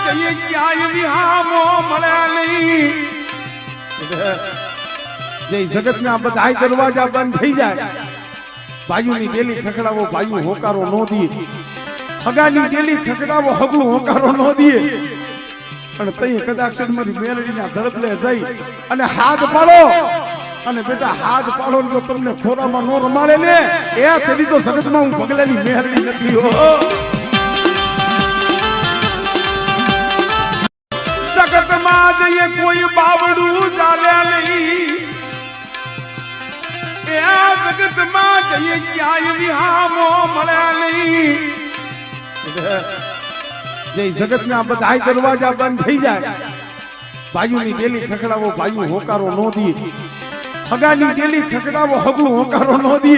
જઈએ ક્યાંય વિહામો મળે નહીં જે જગતના બધા દરવાજા બંધ થઈ જાય ભાઈઓની ડેલી ખકડાવો ભાઈઓ હોકારો નો દે હગાની ડેલી ખકડાવો હગું હોકારો નો દે અને તઈ કદાચ મારી મેલડીના ધડકલે જઈ અને હાથ પાડો અને બેટા હાથ પાડો તો તમને ખોરામાં નો રમાડે ને એ તેની તો જગતમાં હું પગલાની મેલડી નથી હો જગતમાં જઈએ કોઈ બાવડું ચાલે નહીં એ જગતમાં જઈએ ક્યાંય વિહામો મળે નહીં જે જગતના બધા દરવાજા બંધ થઈ જાય ભાઈઓની ડેલી ખકડાવો ભાઈઓ હોકારો નો દે હગાની ડેલી ખકડાવો હગું હોકારો નો દે